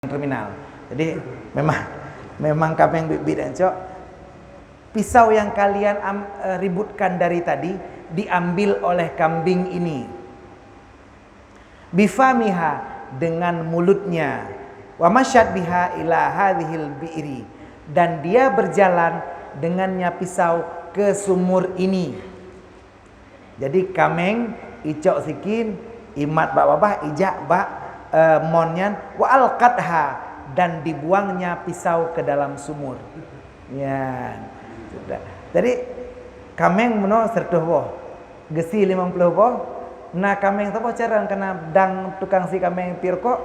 terminal. Jadi memang kambing bibit dan cok. Pisau yang kalian ributkan dari tadi diambil oleh kambing ini. Bifamiha, dengan mulutnya. Wa masyad biha ila hadhil bi'ri, dan dia berjalan dengannya pisau ke sumur ini. Jadi kameng icok sikin imat bak babah ijak bak monyan wa alqadha, dan dibuangnya pisau ke dalam sumur. Ya. Sudah. Jadi kameng meno sertuh boh. Gesi 50 boh. Nah kameng sapa cara kena dang tukang si kameng pirko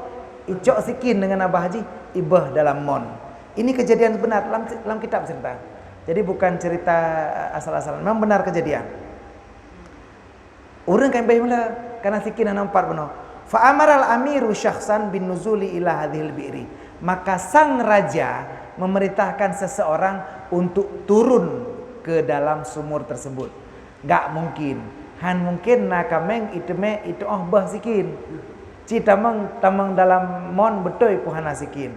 icok sikin dengan Abah Haji ibah dalam mon. Ini kejadian benar dalam kitab cerita. Jadi bukan cerita asal-asalan, memang benar kejadian. Urang kan bae mula kana sikin nampak beno. Fa amaral amiru syakhsan bin nuzuli ila hadhil bi'ri. Maka sang raja memerintahkan seseorang untuk turun ke dalam sumur tersebut. Gak mungkin. Han mungkin na kameng iteme itu bah sikin. Ci tamang dalam mon betul puhana sikin.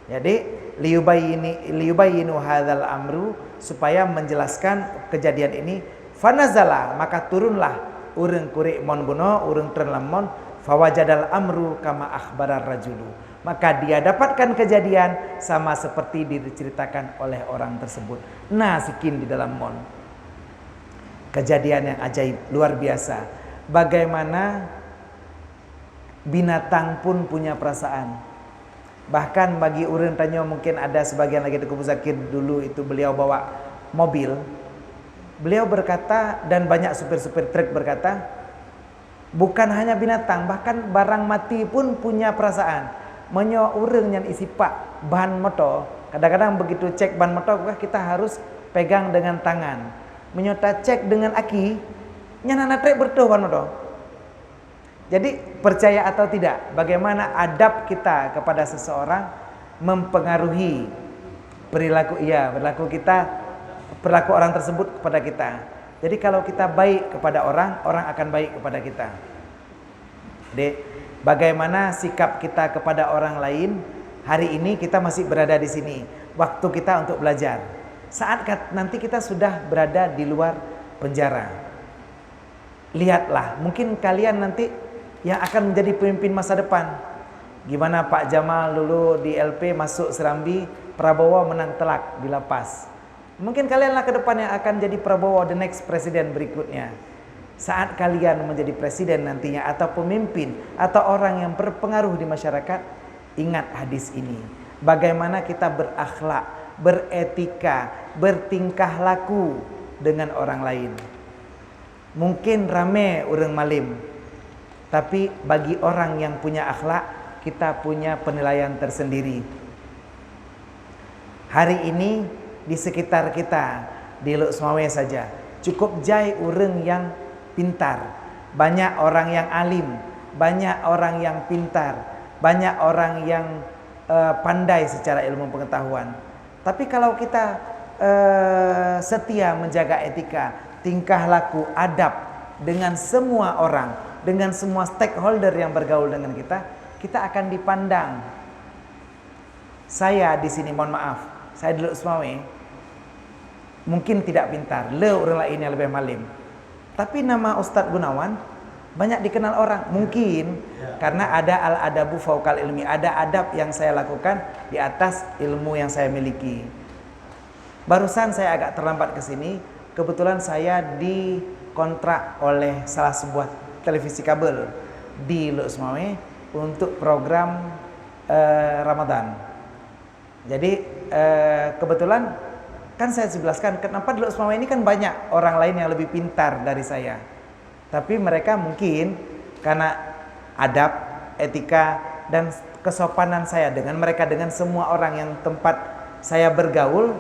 Jadi liyubayinu hadzal amru, supaya menjelaskan kejadian ini. Fanazala, maka turunlah urang kurik mon buno, urang terlamon, fawajadal amru kama akhbarar rajulu. Maka dia dapatkan kejadian sama seperti diceritakan oleh orang tersebut. Nah, sikin di dalam mon. Kejadian yang ajaib, luar biasa. Bagaimana binatang pun punya perasaan. Bahkan bagi urang tanya, mungkin ada sebagian lagi Tuku Zakir dulu itu beliau bawa mobil. Beliau berkata, dan banyak supir-supir truk berkata, bukan hanya binatang, bahkan barang mati pun punya perasaan. Menyo urang yang isi pak ban motor, kadang-kadang begitu cek ban motor kita harus pegang dengan tangan. Menyota cek dengan aki, nyana trek bertuh ban motor. Jadi percaya atau tidak, bagaimana adab kita kepada seseorang mempengaruhi perilaku orang tersebut kepada kita. Jadi kalau kita baik kepada orang, orang akan baik kepada kita. Jadi bagaimana sikap kita kepada orang lain? Hari ini kita masih berada di sini, waktu kita untuk belajar. Saat nanti kita sudah berada di luar penjara, lihatlah, mungkin kalian nanti yang akan menjadi pemimpin masa depan. Gimana Pak Jamal dulu di LP masuk Serambi, Prabowo menang telak di lapas. Mungkin kalianlah ke depan yang akan jadi Prabowo, the next presiden berikutnya. Saat kalian menjadi presiden nantinya, atau pemimpin, atau orang yang berpengaruh di masyarakat, ingat hadis ini. Bagaimana kita berakhlak, beretika, bertingkah laku dengan orang lain. Mungkin rame urang malim, tapi bagi orang yang punya akhlak, kita punya penilaian tersendiri. Hari ini di sekitar kita, di Luk Semawe saja, cukup jai urang yang pintar. Banyak orang yang alim, banyak orang yang pintar, banyak orang yang pandai secara ilmu pengetahuan. Tapi kalau kita setia menjaga etika, tingkah laku, adab dengan semua orang, dengan semua stakeholder yang bergaul dengan kita, kita akan dipandang. Saya di sini, mohon maaf, saya di Luk Semawe mungkin tidak pintar, orang lain yang lebih malim. Tapi nama Ustadz Gunawan banyak dikenal orang. Mungkin karena ada al-adabu fauqal ilmi, ada adab yang saya lakukan di atas ilmu yang saya miliki. Barusan saya agak terlambat ke sini, kebetulan saya dikontrak oleh salah sebuah televisi kabel di Luk Semawe untuk program Ramadan. Jadi kebetulan kan saya jelaskan kenapa di Luk Semawe ini kan banyak orang lain yang lebih pintar dari saya. Tapi mereka mungkin karena adab, etika, dan kesopanan saya dengan mereka, dengan semua orang yang tempat saya bergaul,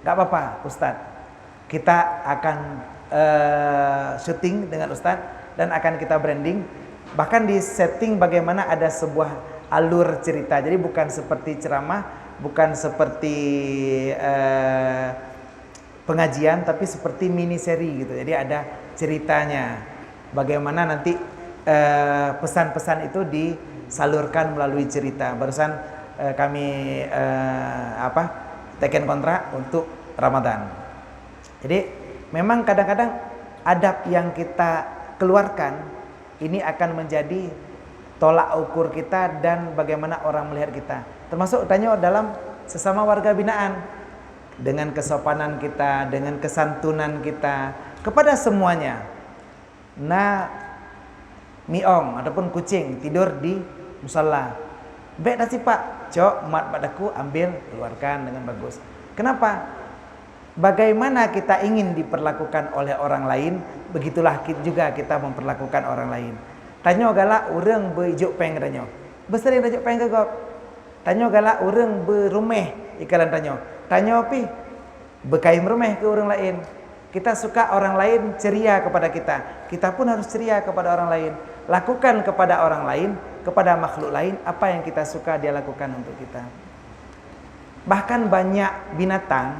gak apa-apa Ustadz, kita akan syuting dengan Ustadz dan akan kita branding. Bahkan di setting bagaimana ada sebuah alur cerita. Jadi bukan seperti ceramah, bukan seperti pengajian, tapi seperti mini seri gitu. Jadi ada ceritanya. Bagaimana nanti pesan-pesan itu disalurkan melalui cerita. Barusan kami teken kontrak untuk Ramadan. Jadi memang kadang-kadang adab yang kita keluarkan ini akan menjadi tolak ukur kita dan bagaimana orang melihat kita. Termasuk tanya dalam sesama warga binaan, dengan kesopanan kita, dengan kesantunan kita kepada semuanya. Nah, miong ataupun kucing tidur di musalla. Baik dah sih Pak, cok mat padaku ambil keluarkan dengan bagus. Kenapa? Bagaimana kita ingin diperlakukan oleh orang lain, begitulah juga kita memperlakukan orang lain. Tanyo galak urang bejuk peng tanyo. Besering bejuk peng ke gop. Tanyo galak urang berumeh ikalan tanyo. Tanyo pi bekaim rumeh ke orang lain. Kita suka orang lain ceria kepada kita. Kita pun harus ceria kepada orang lain. Lakukan kepada orang lain, kepada makhluk lain apa yang kita suka dia lakukan untuk kita. Bahkan banyak binatang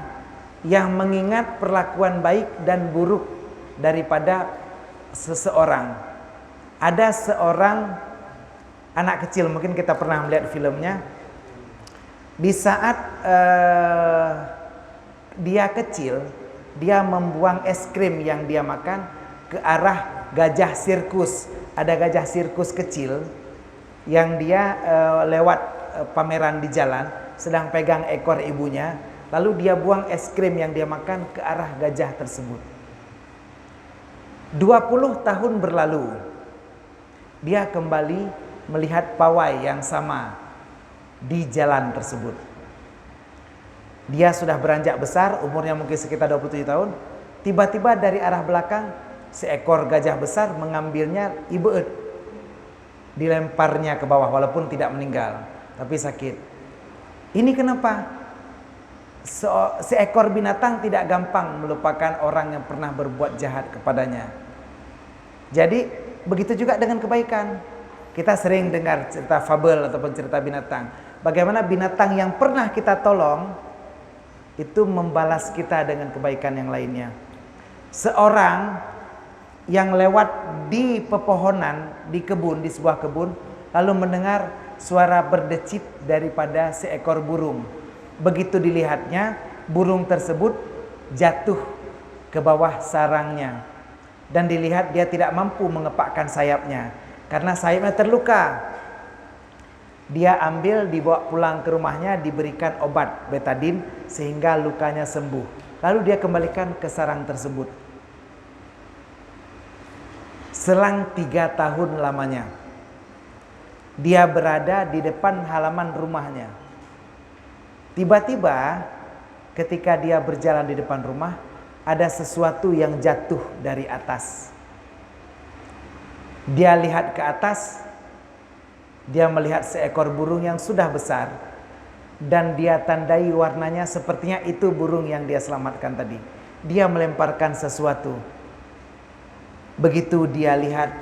yang mengingat perlakuan baik dan buruk daripada seseorang. Ada seorang anak kecil, mungkin kita pernah melihat filmnya. Di saat dia kecil, dia membuang es krim yang dia makan ke arah gajah sirkus. Ada gajah sirkus kecil yang dia lewat pameran di jalan, sedang pegang ekor ibunya. Lalu dia buang es krim yang dia makan ke arah gajah tersebut. 20 tahun berlalu, dia kembali melihat pawai yang sama di jalan tersebut. Dia sudah beranjak besar, umurnya mungkin sekitar 27 tahun. Tiba-tiba dari arah belakang, seekor gajah besar mengambilnya ibeut. Dilemparnya ke bawah, walaupun tidak meninggal, tapi sakit. Ini kenapa? Seekor binatang tidak gampang melupakan orang yang pernah berbuat jahat kepadanya. Jadi begitu juga dengan kebaikan. Kita sering dengar cerita fabel ataupun cerita binatang. Bagaimana binatang yang pernah kita tolong itu membalas kita dengan kebaikan yang lainnya. Seorang yang lewat di pepohonan, di kebun, di sebuah kebun, lalu mendengar suara berdecit daripada seekor burung. Begitu dilihatnya, burung tersebut jatuh ke bawah sarangnya. Dan dilihat dia tidak mampu mengepakkan sayapnya karena sayapnya terluka. Dia ambil, dibawa pulang ke rumahnya, diberikan obat betadin sehingga lukanya sembuh. Lalu dia kembalikan ke sarang tersebut. Selang 3 tahun lamanya, dia berada di depan halaman rumahnya. Tiba-tiba ketika dia berjalan di depan rumah, ada sesuatu yang jatuh dari atas. Dia lihat ke atas, dia melihat seekor burung yang sudah besar, dan dia tandai warnanya sepertinya itu burung yang dia selamatkan tadi. Dia melemparkan sesuatu. Begitu dia lihat,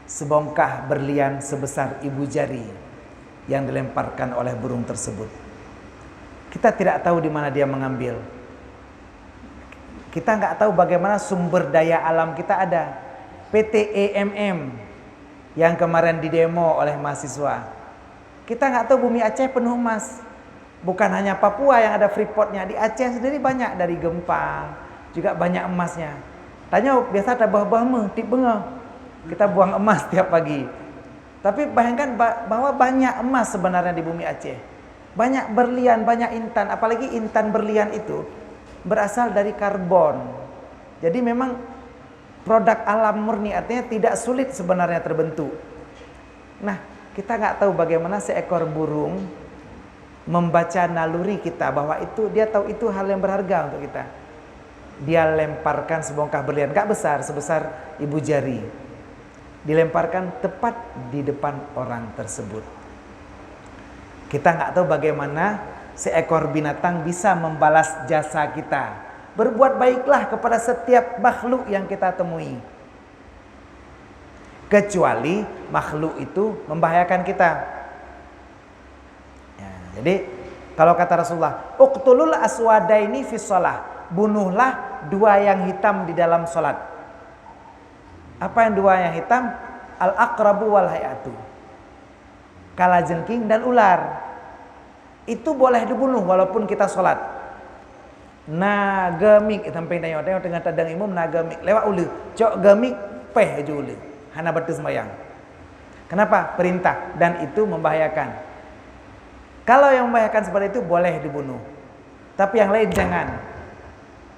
sebongkah berlian sebesar ibu jari yang dilemparkan oleh burung tersebut. Kita tidak tahu di mana dia mengambil. Kita nggak tahu bagaimana sumber daya alam kita ada. PT EMM yang kemarin didemo oleh mahasiswa. Kita nggak tahu bumi Aceh penuh emas. Bukan hanya Papua yang ada freeportnya, di Aceh sendiri banyak, dari Gempang juga banyak emasnya. Tanya biasa ada bah-bah tip bengah. Kita buang emas tiap pagi. Tapi bayangkan bahwa banyak emas sebenarnya di bumi Aceh. Banyak berlian, banyak intan. Apalagi intan berlian itu berasal dari karbon. Jadi memang produk alam murni, artinya tidak sulit sebenarnya terbentuk. Nah, kita nggak tahu bagaimana seekor burung membaca naluri kita, bahwa itu dia tahu itu hal yang berharga untuk kita. Dia lemparkan sebongkah berlian, nggak besar, sebesar ibu jari. Dilemparkan tepat di depan orang tersebut. Kita nggak tahu bagaimana seekor binatang bisa membalas jasa kita. Berbuat baiklah kepada setiap makhluk yang kita temui. Kecuali makhluk itu membahayakan kita. Ya, jadi kalau kata Rasulullah, uqtulul aswadaini fi shalah. Bunuhlah 2 yang hitam di dalam salat. Apa yang 2 yang hitam? Al-aqrabu wal hayatu. Kalajengking dan ular. itu boleh dibunuh walaupun kita sholat. Nagemik sampai tengok tengah tadang imam nagemik lewat ulu cok gemik peh aja ulu hana betul sembahyang. Kenapa? Perintah, dan itu membahayakan. Kalau yang membahayakan seperti itu boleh dibunuh, tapi yang lain jangan.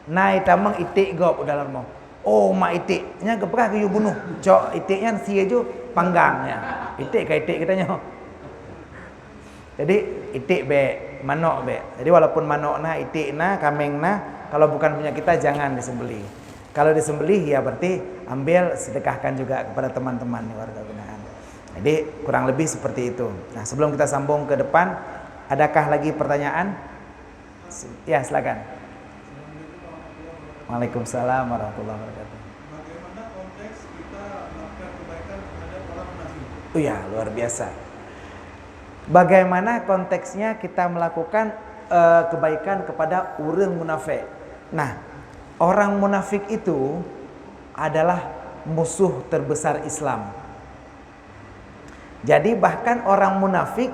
Nai tamang itik gop dalam mau. Oh mak itiknya geprah ke you bunuh. Cok itiknya si aja panggangnya. Itik ke itik katanya. Jadi itik be, manok be. Jadi walaupun manok na, itik na, kameng na, kalau bukan punya kita jangan disembelih. Kalau disembelih ya berarti ambil sedekahkan juga kepada teman-teman warga binaan. Jadi kurang lebih seperti itu. Nah, sebelum kita sambung ke depan, adakah lagi pertanyaan? Ya, silakan. Waalaikumsalam warahmatullahi wabarakatuh. Bagaimana konteks kita melakukan kebaikan terhadap orang munafik? Oh ya, luar biasa. Bagaimana konteksnya kita melakukan kebaikan kepada orang munafik? Nah, orang munafik itu adalah musuh terbesar Islam. Jadi bahkan orang munafik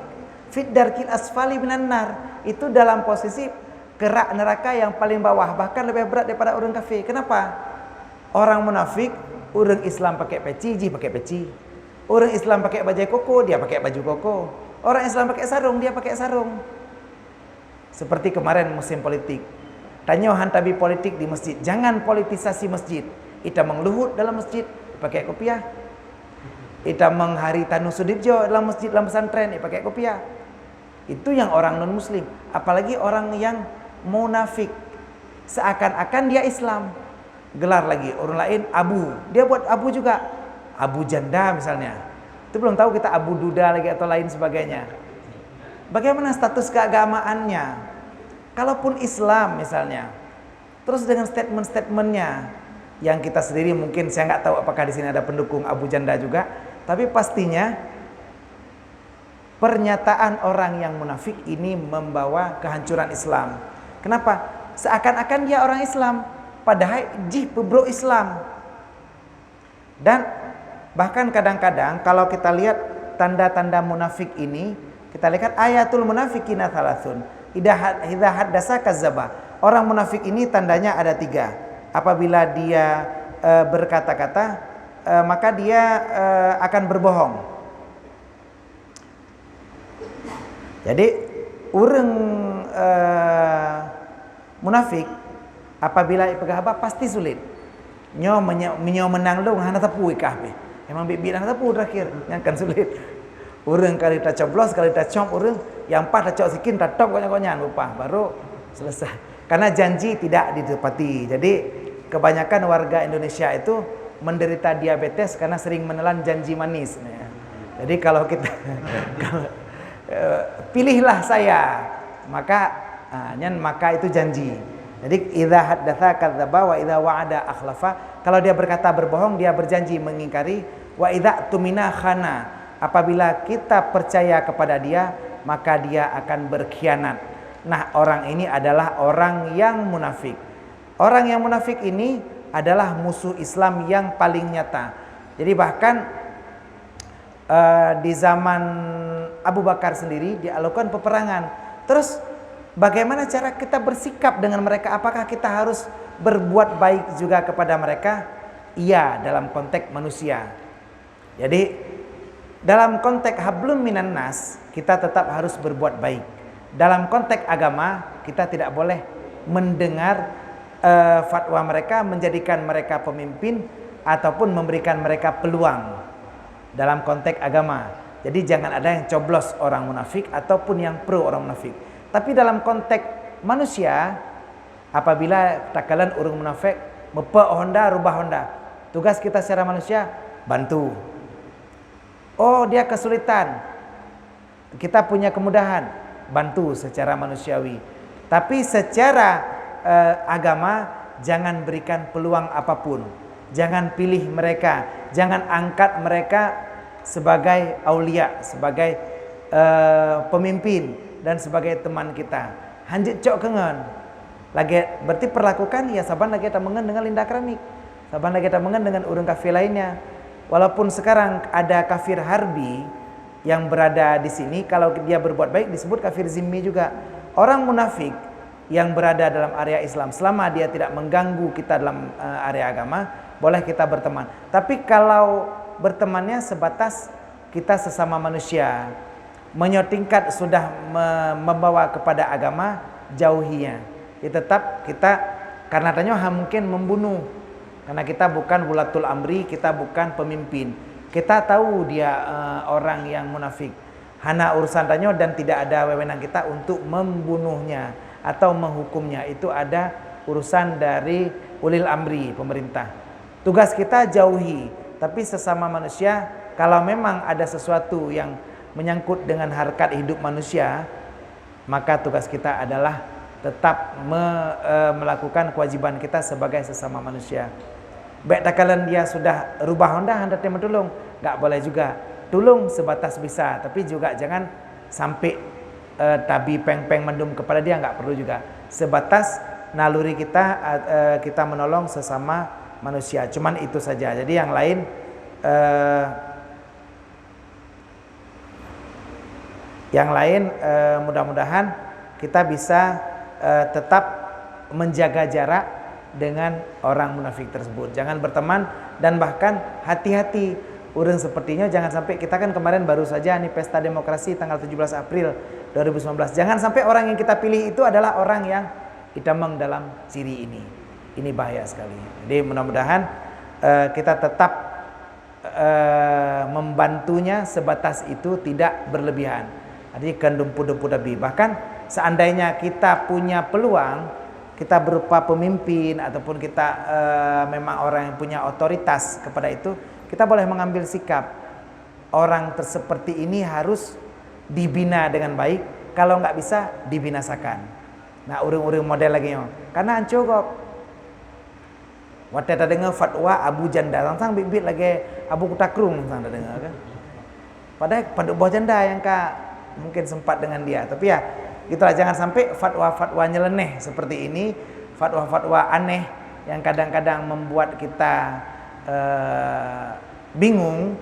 fit darkil asfali minan nar, itu dalam posisi kerak neraka yang paling bawah, bahkan lebih berat daripada orang kafir. Kenapa? Orang munafik, orang Islam pakai peci, dia pakai peci. Orang Islam pakai baju koko, dia pakai baju koko. Orang Islam pakai sarung, dia pakai sarung. Seperti kemarin musim politik. Tanya hantabi politik di masjid, jangan politisasi masjid. Ita mengluhut dalam masjid, pakai kopiah. Ita menghari Tanu Sudibjo dalam masjid, dalam pesantren, dia pakai kopiah. Itu yang orang non muslim. Apalagi orang yang munafik, seakan-akan dia Islam. Gelar lagi orang lain Abu, dia buat Abu juga, Abu Janda misalnya. Itu belum tahu kita Abu Duda lagi atau lain sebagainya. Bagaimana status keagamaannya? Kalaupun Islam misalnya, terus dengan statement-statementnya yang kita sendiri mungkin saya nggak tahu apakah di sini ada pendukung Abu Janda juga, tapi pastinya pernyataan orang yang munafik ini membawa kehancuran Islam. Kenapa? Seakan-akan dia orang Islam, padahal jih pebro Islam. Dan bahkan kadang-kadang kalau kita lihat tanda-tanda munafik ini, kita lihat ayatul munafikina thalathun. Idza haddasa kadzdzaba. Orang munafik ini tandanya ada 3. Apabila dia berkata-kata, maka dia akan berbohong. Jadi orang munafik apabila ipegahaba pasti sulit. Nyo menang dong hana tepu ikah be. Emang bibi hana tepu terakhir, yang kan sulit. Orang kali tak coblos, kali tak com orang yang pas tak cok sikin tak top konyak-konyak lupa baru selesai. Karena janji tidak ditepati. Jadi kebanyakan warga Indonesia itu menderita diabetes karena sering menelan janji manis. Jadi kalau kita pilihlah saya, maka maka itu janji. Jadi idza haddatsa kadzdzaba wa idza wa'ada akhlafa. Kalau dia berkata berbohong, dia berjanji mengingkari. Wa idza tumina khana. Apabila kita percaya kepada dia, maka dia akan berkhianat. Nah, orang ini adalah orang yang munafik. Orang yang munafik ini adalah musuh Islam yang paling nyata. Jadi bahkan di zaman Abu Bakar sendiri dilakukan peperangan. Terus bagaimana cara kita bersikap dengan mereka? Apakah kita harus berbuat baik juga kepada mereka? Iya, dalam konteks manusia. Jadi dalam konteks hablum minan nas, kita tetap harus berbuat baik. Dalam konteks agama, kita tidak boleh mendengar fatwa mereka, menjadikan mereka pemimpin ataupun memberikan mereka peluang dalam konteks agama. Jadi jangan ada yang coblos orang munafik ataupun yang pro orang munafik. Tapi dalam konteks manusia, apabila takalan orang munafik mepe Honda rubah Honda, tugas kita secara manusia bantu. Oh, dia kesulitan, kita punya kemudahan, bantu secara manusiawi. Tapi secara agama, jangan berikan peluang apapun. Jangan pilih mereka, jangan angkat mereka sebagai aulia, sebagai pemimpin dan sebagai teman kita. Hanjit cok kengen. Lagi berarti perlakukan ya saban lagi kita mengen dengan linda keramik. Saban lagi kita mengen dengan urang kafir lainnya. Walaupun sekarang ada kafir harbi, yang berada di sini, kalau dia berbuat baik disebut kafir zimmi juga. Orang munafik yang berada dalam area Islam, selama dia tidak mengganggu kita dalam area agama, boleh kita berteman. Tapi kalau bertemannya sebatas kita sesama manusia, menyotingkat sudah membawa kepada agama, jauhinya. Ya, tetap kita karena tanya mungkin membunuh, karena kita bukan wulatul amri, kita bukan pemimpin. Kita tahu dia orang yang munafik, hana urusan tanya, dan tidak ada wewenang kita untuk membunuhnya atau menghukumnya. Itu ada urusan dari ulil amri, pemerintah. Tugas kita jauhi. Tapi sesama manusia, kalau memang ada sesuatu yang menyangkut dengan harkat hidup manusia, maka tugas kita adalah tetap melakukan kewajiban kita sebagai sesama manusia. Baik tak kalian dia sudah rubah Honda, hendak dia tolong, nggak boleh juga. Tolong sebatas bisa, tapi juga jangan sampai tabi peng-peng mendum kepada dia, nggak perlu juga. Sebatas naluri kita, kita menolong sesama manusia. Cuman itu saja. Jadi yang lain mudah-mudahan kita bisa tetap menjaga jarak dengan orang munafik tersebut. Jangan berteman, dan bahkan hati-hati urang sepertinya. Jangan sampai, kita kan kemarin baru saja nih pesta demokrasi tanggal 17 April 2019. Jangan sampai orang yang kita pilih itu adalah orang yang hitameng dalam ciri ini. Ini bahaya sekali. Jadi mudah-mudahan kita tetap membantunya sebatas itu, tidak berlebihan. Jadi kendumpu-dumpu dabi. Bahkan seandainya kita punya peluang, kita berupa pemimpin ataupun kita memang orang yang punya otoritas kepada itu, kita boleh mengambil sikap. Orang seperti ini harus dibina dengan baik, kalau nggak bisa dibinasakan. Nah, urung-urung model lagi yo. Karena anco kok. Waktu kita dengar fatwa Abu Janda, tentang bibit lagi Abu Kutakrung, tentang dengar kan. Padahal pada buah janda yang mungkin sempat dengan dia, tapi ya itulah, jangan sampai fatwa-fatwa nyeleneh seperti ini, fatwa-fatwa aneh yang kadang-kadang membuat kita bingung,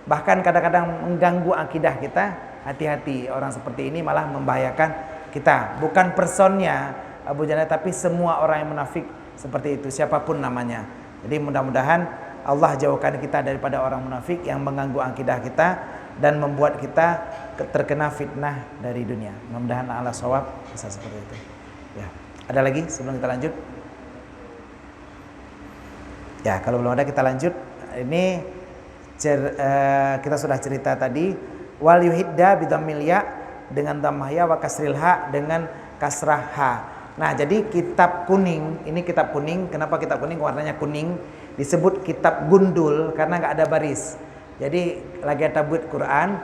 bahkan kadang-kadang mengganggu akidah kita. Hati-hati, orang seperti ini malah membahayakan kita. Bukan personnya Abu Janda, tapi semua orang yang munafik seperti itu, siapapun namanya. Jadi mudah-mudahan Allah jauhkan kita daripada orang munafik yang mengganggu akidah kita dan membuat kita terkena fitnah dari dunia. Mudah-mudahan Allah shawab bisa seperti itu. Ya, ada lagi sebelum kita lanjut? Ya, kalau belum ada kita lanjut. Ini kita sudah cerita tadi, wal yuhidda bidhammil ya dengan dhammah ya, wa kasril ha dengan kasrah ha. Nah, jadi kitab kuning, ini kitab kuning. Kenapa kitab kuning? Warnanya kuning. Disebut kitab gundul karena nggak ada baris. Jadi lagi tabut Quran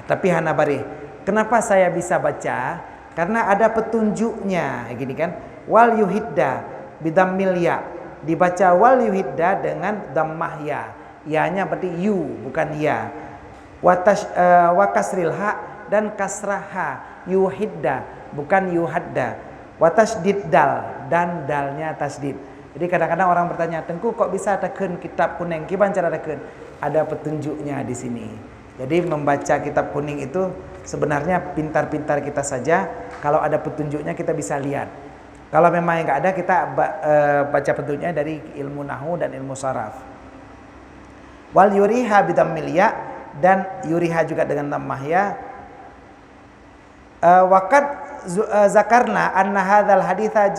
tapi hana baris. Kenapa saya bisa baca? Karena ada petunjuknya, gini kan? Wal yuhidda bidhammil ya. Dibaca wal yuhidda dengan dhammah ya. Ya-nya berarti yu, bukan ya. Wa kasril ha dan kasrah ha. Yuhidda, bukan yuhadda. Wa tasdid dal, dan dalnya tasdid. Jadi kadang-kadang orang bertanya, "Tengku kok bisa teken kitab kuning? Gimana cara teken?" Ada petunjuknya di sini. Jadi membaca kitab kuning itu sebenarnya pintar-pintar kita saja. Kalau ada petunjuknya kita bisa lihat. Kalau memang enggak ada, kita baca petunjuknya dari ilmu nahwu dan ilmu saraf. Wal yuriha bidhammil ya, dan yuriha juga dengan dhammah ya. Waqad zakarna anna hadzal haditha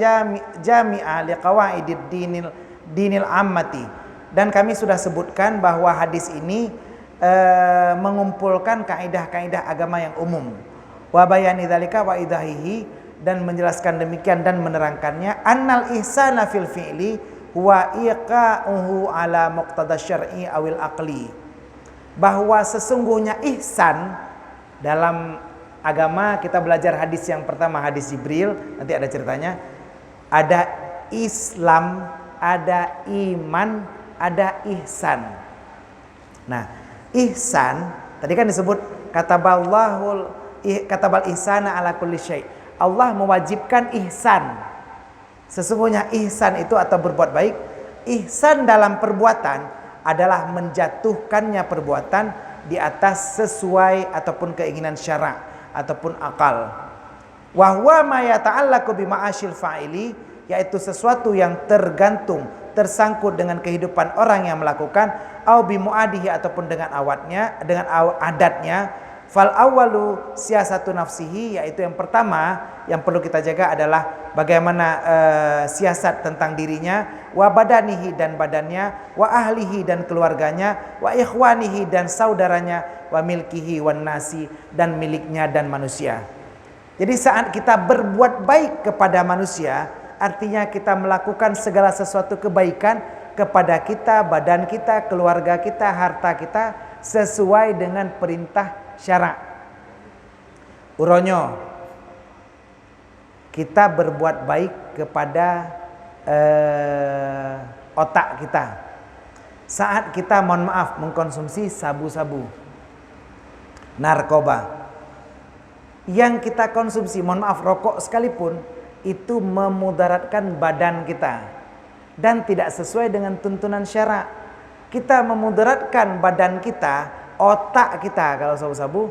jami'a liqawaidid dinil ammati. Dan kami sudah sebutkan bahwa hadis ini mengumpulkan kaidah-kaidah agama yang umum. Wa bayani dzalika wa idahihi, dan menjelaskan demikian dan menerangkannya, annal ihsana fil fi'li huwa iqa'uhu ala muqtada syar'i awil aqli. Bahwa sesungguhnya ihsan dalam agama, kita belajar hadis yang pertama, hadis Jibril, nanti ada ceritanya. Ada Islam, ada iman, ada ihsan. Nah, ihsan tadi kan disebut katabal ihsana ala kulli syai'. Allah mewajibkan ihsan. Sesungguhnya ihsan itu atau berbuat baik, ihsan dalam perbuatan adalah menjatuhkannya perbuatan di atas sesuai ataupun keinginan syara' ataupun akal. Wa huwa ma yata'allaqu bi ma'asyil fa'ili, yaitu sesuatu yang tergantung, tersangkut dengan kehidupan orang yang melakukan, au bi muadihi ataupun dengan adatnya. Fal awwalu siasatu nafsihi, yaitu yang pertama yang perlu kita jaga adalah bagaimana siasat tentang dirinya, wa badanihi dan badannya, wa ahlihi dan keluarganya, wa ikhwanihi dan saudaranya, wa milkihi wan nasi dan miliknya dan manusia. Jadi saat kita berbuat baik kepada manusia, artinya kita melakukan segala sesuatu kebaikan kepada kita, badan kita, keluarga kita, harta kita, sesuai dengan perintah syara'. Uronyo, kita berbuat baik kepada otak kita. Saat kita mohon maaf mengkonsumsi sabu-sabu, narkoba, yang kita konsumsi, mohon maaf rokok sekalipun, itu memudaratkan badan kita dan tidak sesuai dengan tuntunan syara'. Kita memudaratkan badan kita, otak kita kalau sabu-sabu,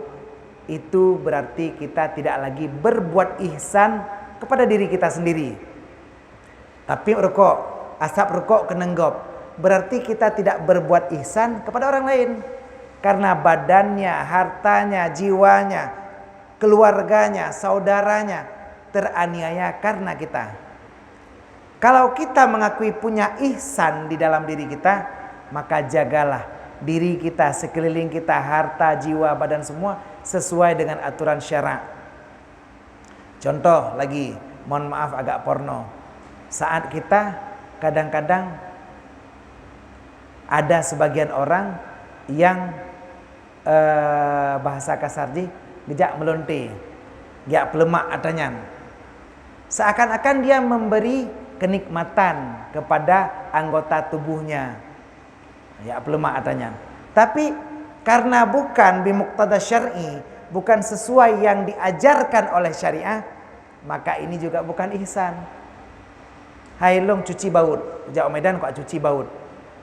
itu berarti kita tidak lagi berbuat ihsan kepada diri kita sendiri. Tapi rokok, asap rokok kenenggop, berarti kita tidak berbuat ihsan kepada orang lain. Karena badannya, hartanya, jiwanya, keluarganya, saudaranya teraniaya karena kita. Kalau kita mengakui punya ihsan di dalam diri kita, maka jagalah diri kita, sekeliling kita, harta, jiwa, badan semua sesuai dengan aturan syara'. Contoh lagi, mohon maaf agak porno. Saat kita kadang-kadang ada sebagian orang yang bahasa kasarnya gejak melonte, gejak pelemak atanyan. Seakan-akan dia memberi kenikmatan kepada anggota tubuhnya. Ya pelemak atanyan. Tapi karena bukan bimuqtada syar'i, bukan sesuai yang diajarkan oleh syariah, maka ini juga bukan ihsan. Hai long cuci baut, jak Medan kok cuci baut.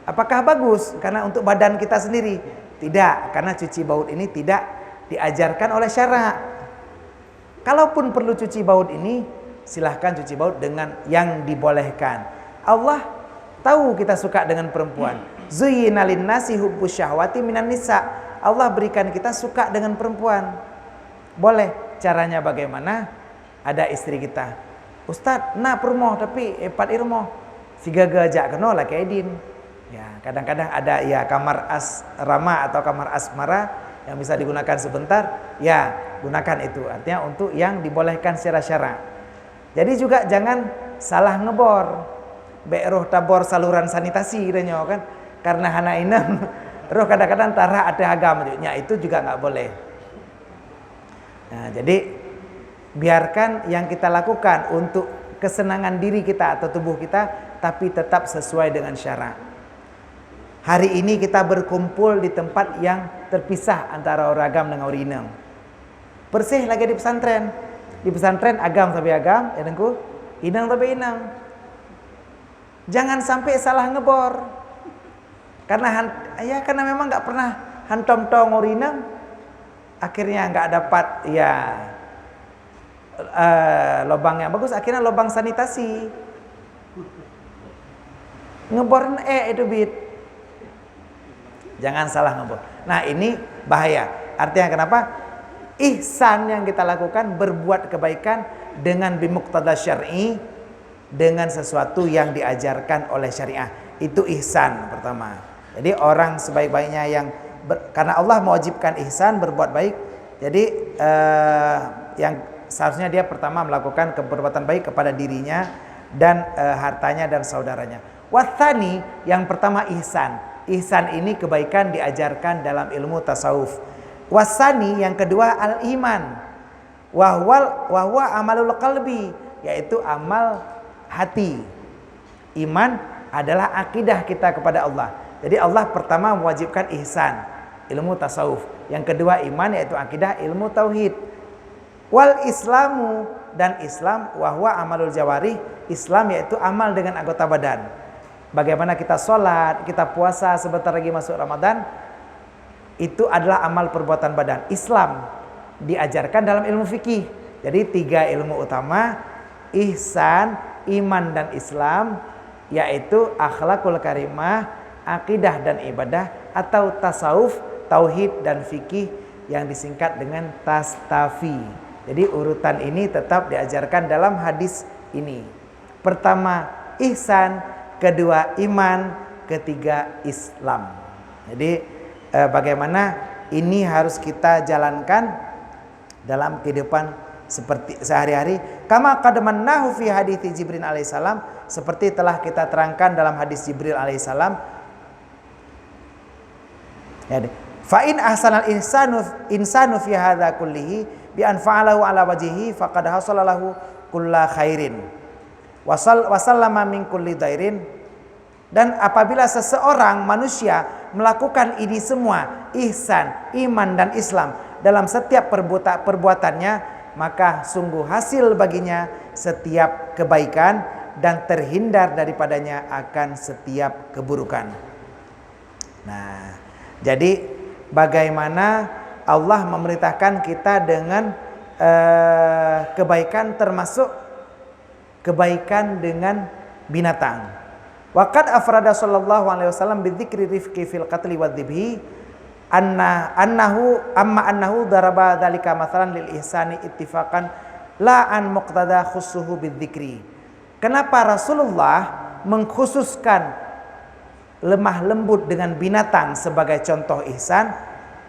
Apakah bagus karena untuk badan kita sendiri? Tidak, karena cuci baut ini tidak diajarkan oleh syara'. Kalaupun perlu cuci baut ini, silahkan cuci baut dengan yang dibolehkan. Allah tahu kita suka dengan perempuan. Zuyyina lin-nasi hubbus syahwati minan nisa. Allah berikan kita suka dengan perempuan. Boleh. Caranya bagaimana? Ada istri kita. Ustaz, nak permoh tapi epat irmoh. Si gaga jak kena lah kaidin. Ya, kadang-kadang ada ya kamar asrama atau kamar asmara yang bisa digunakan sebentar. Ya, gunakan itu. Artinya untuk yang dibolehkan secara syara'. Jadi juga jangan salah ngebor. Be'roh tabor saluran sanitasi katanya kan. Karena hana inam roh kadang-kadang tarah ada agama itu juga nggak boleh. Nah, jadi biarkan yang kita lakukan untuk kesenangan diri kita atau tubuh kita, tapi tetap sesuai dengan syara'. Hari ini kita berkumpul di tempat yang terpisah antara orang agam dengan orang inam. Bersih lagi di pesantren. Di pesantren agam tapi agam, ya dengku, inang tapi inang. Jangan sampai salah ngebor. Karena memang nggak pernah hantom tong orinam, akhirnya nggak dapat ya lubang yang bagus, akhirnya lubang sanitasi. Ngebor itu bit. Jangan salah ngebor. Nah ini bahaya. Artinya kenapa? Ihsan yang kita lakukan, berbuat kebaikan dengan bimuqtada syar'i, dengan sesuatu yang diajarkan oleh syariah. Itu ihsan pertama. Jadi orang sebaik-baiknya karena Allah mewajibkan ihsan, berbuat baik. Jadi yang seharusnya dia pertama melakukan perbuatan baik kepada dirinya dan hartanya dan saudaranya. Wathani, yang pertama ihsan. Ihsan ini kebaikan diajarkan dalam ilmu tasawuf. Wasani, yang kedua al-iman. Wahwa amalul qalbi, yaitu amal hati. Iman adalah akidah kita kepada Allah. Jadi Allah pertama mewajibkan ihsan, ilmu tasawuf. Yang kedua iman, yaitu akidah, ilmu tauhid. Wal islamu, dan Islam, wahwa amalul jawarih. Islam yaitu amal dengan anggota badan. Bagaimana kita sholat, kita puasa, sebentar lagi masuk Ramadan. itu adalah amal perbuatan badan. Islam diajarkan dalam ilmu fikih. Jadi 3 ilmu utama, ihsan, iman dan Islam, yaitu akhlakul karimah, akidah dan ibadah, atau tasawuf, tauhid dan fikih yang disingkat dengan tastafi. Jadi urutan ini tetap diajarkan dalam hadis ini. Pertama ihsan, kedua iman, ketiga Islam. Jadi bagaimana ini harus kita jalankan dalam kehidupan seperti sehari-hari. Kama qadmannahu fi hadits Jibril alaihissalam, seperti telah kita terangkan dalam hadis Jibril alaihissalam. Jadi, fa in ahsanal insanu fi hadza kullihi bi an fa'alahu ala wajhihi faqad hasala lahu kullu khairin wa sallama min kulli dhairin. Dan apabila seseorang manusia melakukan ini semua, ihsan, iman dan Islam, dalam setiap perbuatannya, maka sungguh hasil baginya setiap kebaikan dan terhindar daripadanya akan setiap keburukan. Nah, jadi bagaimana Allah memerintahkan kita dengan kebaikan, termasuk kebaikan dengan binatang. Waqad afrada sallallahu alaihi wasallam bidzikri rifqi fil qatli wadzibhi annahu daraba dzalika mathalan lil ihsani ittifaqan la an muqtada khussuhu bidzikri. Kenapa Rasulullah mengkhususkan lemah lembut dengan binatang sebagai contoh ihsan?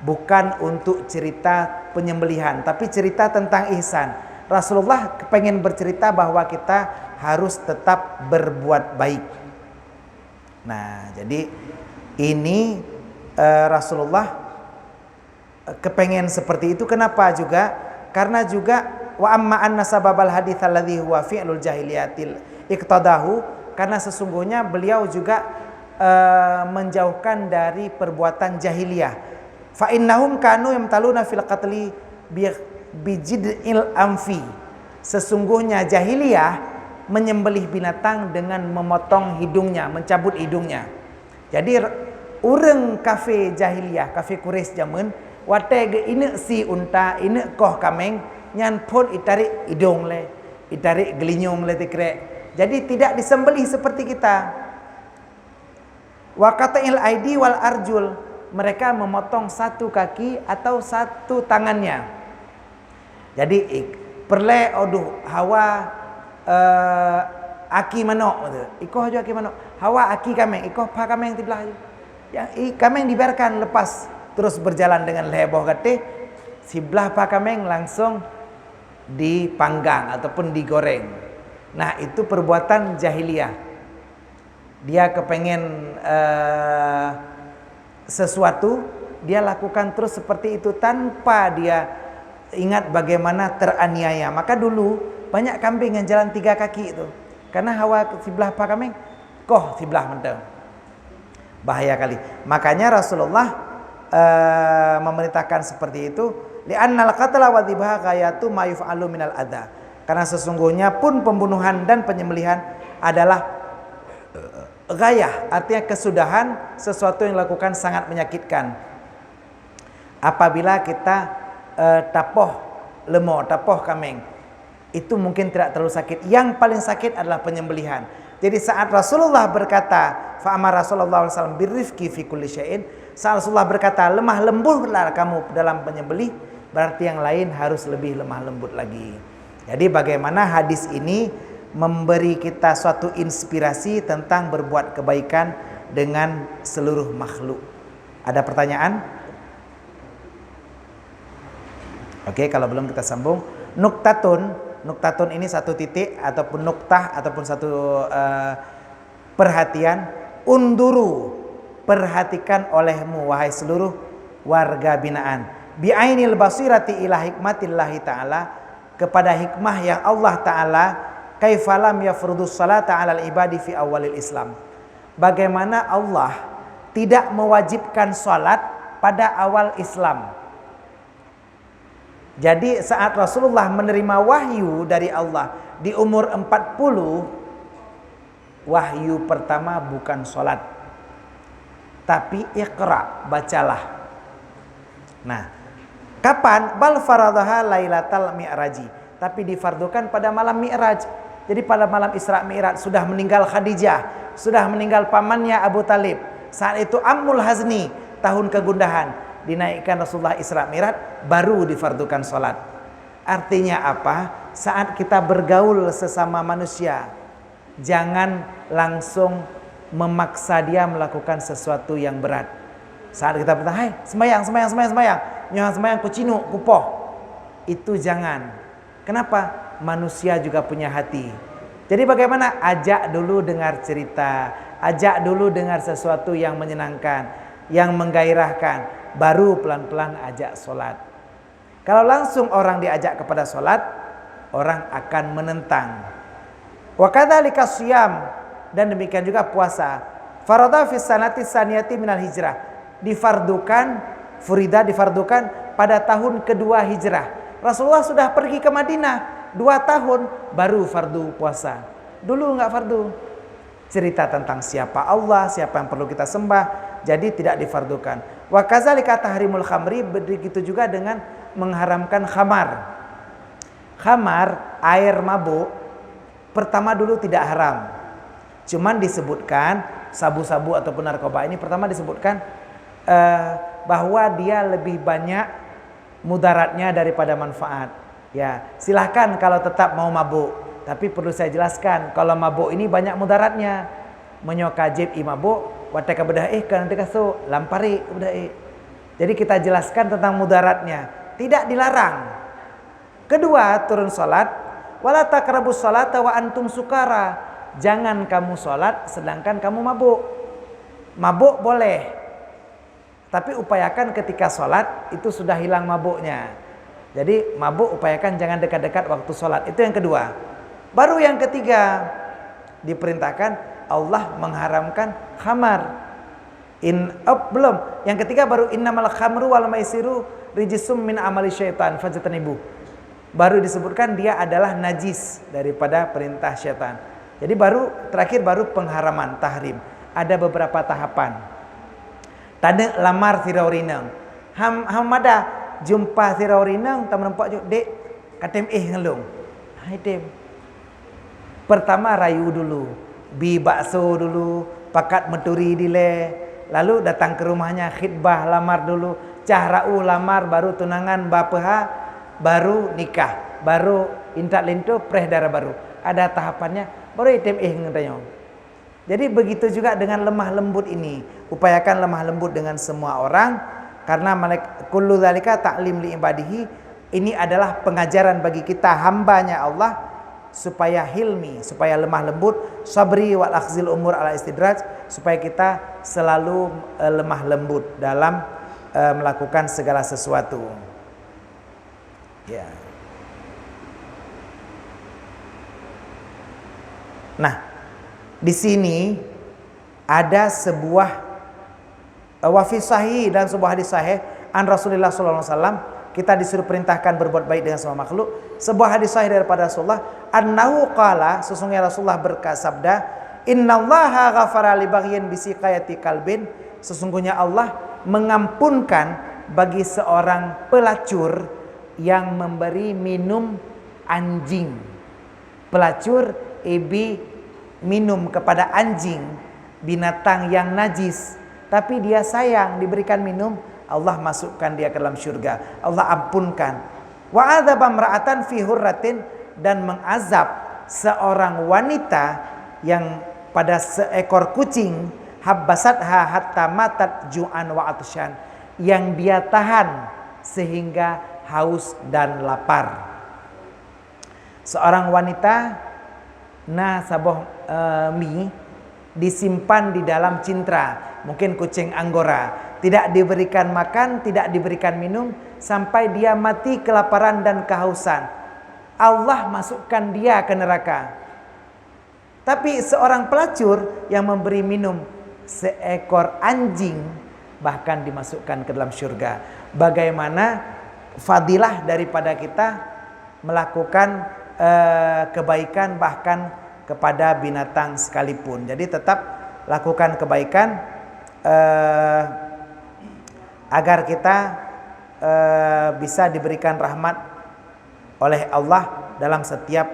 Bukan untuk cerita penyembelihan, tapi cerita tentang ihsan. Rasulullah pengen bercerita bahwa kita harus tetap berbuat baik. Nah, jadi ini Rasulullah kepengen seperti itu. Kenapa juga? Karena juga wa amma anna sababal hadits alladhi huwa fi'lul jahiliyatil iqtadahu, karena sesungguhnya beliau juga menjauhkan dari perbuatan jahiliyah. Fa innahum kanu yamtaluna fil qatli bijid'il amfi. Sesungguhnya jahiliyah menyembelih binatang dengan memotong hidungnya, mencabut hidungnya. Jadi urang kafe jahiliyah, kafe Quraisy zaman, wate ge ine si unta, ine koh kameng, nyan pun itarik hidung le, itarik gelinyung le tikrek. Jadi tidak disembelih seperti kita. Wa qata'il aidi wal arjul, mereka memotong satu kaki atau satu tangannya. Jadi perle oduh hawa aki manok tu. Ikoh aja aki manok. Hawa aki kameng, ikoh pa kameng ti belah. Yang kameng dibiarkan lepas terus berjalan dengan heboh getih. Si belah pa kameng langsung dipanggang ataupun digoreng. Nah, itu perbuatan jahiliyah. Dia kepengen sesuatu, dia lakukan terus seperti itu tanpa dia ingat bagaimana teraniaya. Maka dulu banyak kambing yang jalan 3 kaki itu. Karena hawa sebelah pa kambing, koh sebelah mentang. Bahaya kali. Makanya Rasulullah memerintahkan seperti itu. Li'annal qatla wa dzibha ghayatu ma yuf'alu minal adza. Karena sesungguhnya pun pembunuhan dan penyembelihan adalah ghayah, artinya kesudahan sesuatu yang dilakukan sangat menyakitkan. Apabila kita tapoh lemo, tapoh kambing, itu mungkin tidak terlalu sakit. Yang paling sakit adalah penyembelihan. Jadi saat Rasulullah berkata, fa amara Rasulullah sallallahu alaihi wasallam birrifqi fi kulli syai'in, saat Rasulullah berkata lemah lembutlah kamu dalam penyembelih, berarti yang lain harus lebih lemah lembut lagi. Jadi bagaimana hadis ini memberi kita suatu inspirasi tentang berbuat kebaikan dengan seluruh makhluk. Ada pertanyaan? Oke, kalau belum kita sambung. Nuktatun ini satu titik ataupun nuktah ataupun satu perhatian. Unduru, perhatikan olehmu wahai seluruh warga binaan. Bi'ainil basirati ila hikmatillahi ta'ala, kepada hikmah yang Allah Ta'ala, kaifalam yafrudus salata 'alal ibadi fi awalil Islam. Bagaimana Allah tidak mewajibkan salat pada awal Islam. Jadi saat Rasulullah menerima wahyu dari Allah di umur 40, wahyu pertama bukan salat, tapi iqra, bacalah. Nah, kapan? Bal faradaha lailatal mi'raji. Tapi difardukan pada malam Mi'raj. Jadi pada malam Isra Mi'raj sudah meninggal Khadijah, sudah meninggal pamannya Abu Talib. Saat itu Ammul Hazni, tahun kegundahan, dinaikkan Rasulullah Isra Mi'raj, baru difardukan sholat. Artinya apa? Saat kita bergaul sesama manusia, jangan langsung memaksa dia melakukan sesuatu yang berat. Saat kita bertanya, "Hai, sembahyang, nyohan sembahyang kucinu, kupoh." Itu jangan. Kenapa? Manusia juga punya hati. Jadi bagaimana? Ajak dulu dengar cerita, ajak dulu dengar sesuatu yang menyenangkan, yang menggairahkan, baru pelan-pelan ajak sholat. Kalau langsung orang diajak kepada sholat, orang akan menentang. Wa kadzalika shiyam, dan demikian juga puasa. Farada fis sanati saniyati minal hijrah, difardukan pada tahun kedua hijrah. Rasulullah sudah pergi ke Madinah 2 tahun baru fardu puasa. Dulu enggak fardu. Cerita tentang siapa Allah, siapa yang perlu kita sembah, jadi tidak difardukan. Wa kadzalika tahrimul khamri, begitu juga dengan mengharamkan khamar. Khamar, air mabuk, pertama dulu tidak haram. Cuman disebutkan sabu-sabu ataupun narkoba ini pertama disebutkan bahwa dia lebih banyak mudaratnya daripada manfaat. Ya, silahkan kalau tetap mau mabuk, tapi perlu saya jelaskan, kalau mabuk ini banyak mudaratnya. Menyokajib mabuk, wateka bedaih kan dekaso lampari bedaih. Jadi kita jelaskan tentang mudaratnya, tidak dilarang. Kedua, turun salat, wala taqrabus salata wa antum sukara. Jangan kamu salat sedangkan kamu mabuk. Mabuk boleh, tapi upayakan ketika sholat itu sudah hilang mabuknya. Jadi mabuk upayakan jangan dekat-dekat waktu sholat. Itu yang kedua. Baru yang ketiga, diperintahkan Allah mengharamkan khamar. Belum. Yang ketiga baru innamal khamru wal maisiru rijsum min amali syaitan fajtanibu. Baru disebutkan dia adalah najis daripada perintah syaitan. Jadi terakhir baru pengharaman, tahrim. Ada beberapa tahapan. Tadi lamar siraurinang. Hamada jumpa siraurinang tak nampak juk dek katem ngelung. Hai dem. Pertama rayu dulu, bi bakso dulu, pakat meturi dile, lalu datang ke rumahnya khidbah lamar dulu, cahrau lamar baru tunangan bapeha, baru nikah, baru intak lintu preh darah baru. Ada tahapannya, baru item ngetanya. Jadi begitu juga dengan lemah lembut ini. Upayakan lemah lembut dengan semua orang, karena kullu dzalika ta'lim li ibadihi. Ini adalah pengajaran bagi kita hambanya Allah supaya hilmi, supaya lemah lembut, sabri wal akhzil umur ala istidraj, supaya kita selalu lemah lembut dalam melakukan segala sesuatu. Ya. Nah, di sini ada sebuah wafi sahih dan sebuah hadis sahih an Rasulullah sallallahu alaihi wasallam, kita disuruh perintahkan berbuat baik dengan semua makhluk. Sebuah hadis sahih daripada Rasulullah, annahu qala, sesungguhnya Rasulullah bersabda, innallaha ghafara li baghyin bi siqayati kalbin, sesungguhnya Allah mengampunkan bagi seorang pelacur yang memberi minum anjing. Pelacur minum kepada anjing, binatang yang najis, tapi dia sayang diberikan minum, Allah masukkan dia ke dalam syurga, Allah ampunkan. Wa adzaba imra'atan fi hurratin, dan mengazab seorang wanita yang pada seekor kucing, habbasatha hatta matat ju'an wa atsyan, yang dia tahan sehingga haus dan lapar. Seorang wanita saboh mie disimpan di dalam cintra, mungkin kucing Anggora, tidak diberikan makan, tidak diberikan minum sampai dia mati kelaparan dan kehausan. Allah masukkan dia ke neraka. Tapi seorang pelacur yang memberi minum seekor anjing bahkan dimasukkan ke dalam surga. Bagaimana fadilah daripada kita melakukan kebaikan bahkan kepada binatang sekalipun. Jadi tetap lakukan kebaikan agar kita bisa diberikan rahmat oleh Allah dalam setiap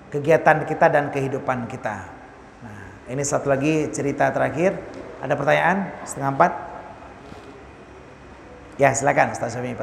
kegiatan kita dan kehidupan kita. Nah, ini satu lagi cerita terakhir. Ada pertanyaan? 3:30. Ya, silakan Ustaz Syafi'i.